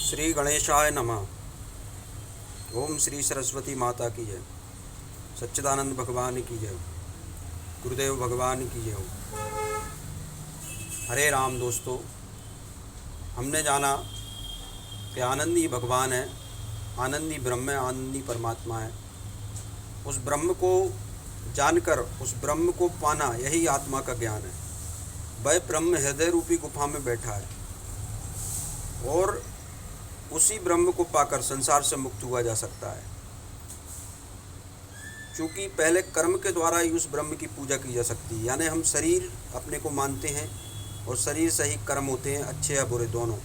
श्री गणेशाय नमः। ओम श्री सरस्वती माता की जय। सच्चिदानंद भगवान की जय। गुरुदेव भगवान की जय हो। हरे राम दोस्तों, हमने जाना कि आनंदी भगवान है, आनंदी ब्रह्म है, आनंदी परमात्मा है। उस ब्रह्म को जानकर उस ब्रह्म को पाना, यही आत्मा का ज्ञान है। वह ब्रह्म हृदय रूपी गुफा में बैठा है और उसी ब्रह्म को पाकर संसार से मुक्त हुआ जा सकता है। क्योंकि पहले कर्म के द्वारा ही उस ब्रह्म की पूजा की जा सकती है। यानी हम शरीर अपने को मानते हैं और शरीर से ही कर्म होते हैं, अच्छे या बुरे दोनों।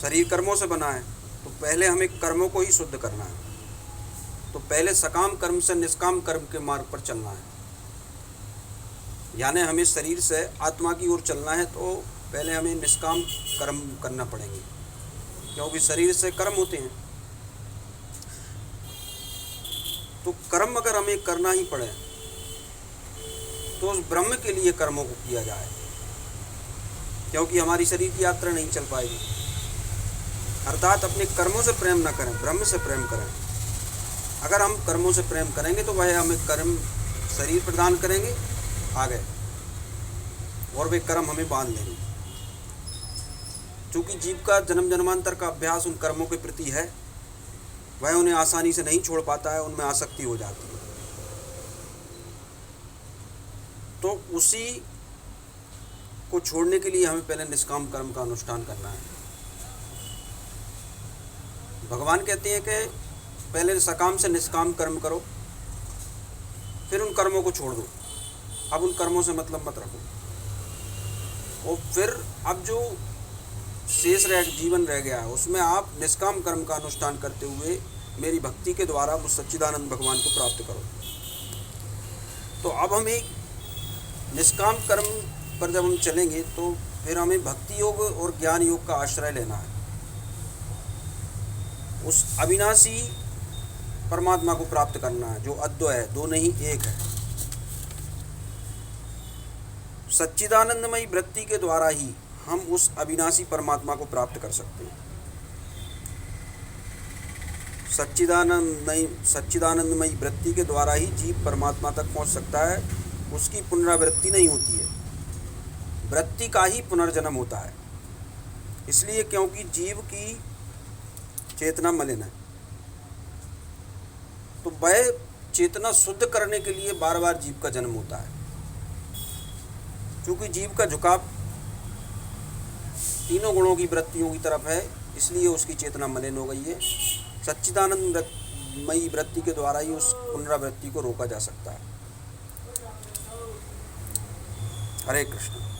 शरीर कर्मों से बना है, तो पहले हमें कर्मों को ही शुद्ध करना है। तो पहले सकाम कर्म से निष्काम कर्म के मार्ग पर चलना है। यानी हमें शरीर से आत्मा की ओर चलना है, तो पहले हमें निष्काम कर्म करना पड़ेंगे, क्योंकि शरीर से कर्म होते हैं। तो कर्म अगर हमें करना ही पड़े तो उस ब्रह्म के लिए कर्मों को किया जाए, क्योंकि हमारी शरीर की यात्रा नहीं चल पाएगी। अर्थात अपने कर्मों से प्रेम न करें, ब्रह्म से प्रेम करें। अगर हम कर्मों से प्रेम करेंगे तो वह हमें कर्म शरीर प्रदान करेंगे आगे, और वे कर्म हमें बांध लेंगे। चूँकि जीव का जन्म जन्मांतर का अभ्यास उन कर्मों के प्रति है, वह उन्हें आसानी से नहीं छोड़ पाता है, उनमें आसक्ति हो जाती है। तो उसी को छोड़ने के लिए हमें पहले निष्काम कर्म का अनुष्ठान करना है। भगवान कहते हैं कि पहले सकाम से निष्काम कर्म करो, फिर उन कर्मों को छोड़ दो। अब उन कर्मों से मतलब मत रखो, और फिर अब जो शेष जीवन रह गया है उसमें आप निष्काम कर्म का अनुष्ठान करते हुए मेरी भक्ति के द्वारा उस सच्चिदानंद भगवान को प्राप्त करो। तो अब हमें निष्काम कर्म पर जब हम चलेंगे तो फिर हमें भक्ति योग और ज्ञान योग का आश्रय लेना है। उस अविनाशी परमात्मा को प्राप्त करना है, जो अद्वय है, दो नहीं एक है। सच्चिदानंदमयी वृत्ति के द्वारा ही हम उस अविनाशी परमात्मा को प्राप्त कर सकते हैं। सच्चिदानंदमयी वृत्ति के द्वारा ही जीव परमात्मा तक पहुंच सकता है। उसकी पुनरावृत्ति नहीं होती है, वृत्ति का ही पुनर्जन्म होता है। इसलिए क्योंकि जीव की चेतना मलिन है, तो वह चेतना शुद्ध करने के लिए बार बार जीव का जन्म होता है। क्योंकि जीव का झुकाव तीनों गुणों की वृत्तियों की तरफ है, इसलिए उसकी चेतना मलिन हो गई है। सच्चिदानंदमयी वृत्ति के द्वारा ही उस पुनरावृत्ति को रोका जा सकता है। हरे कृष्ण।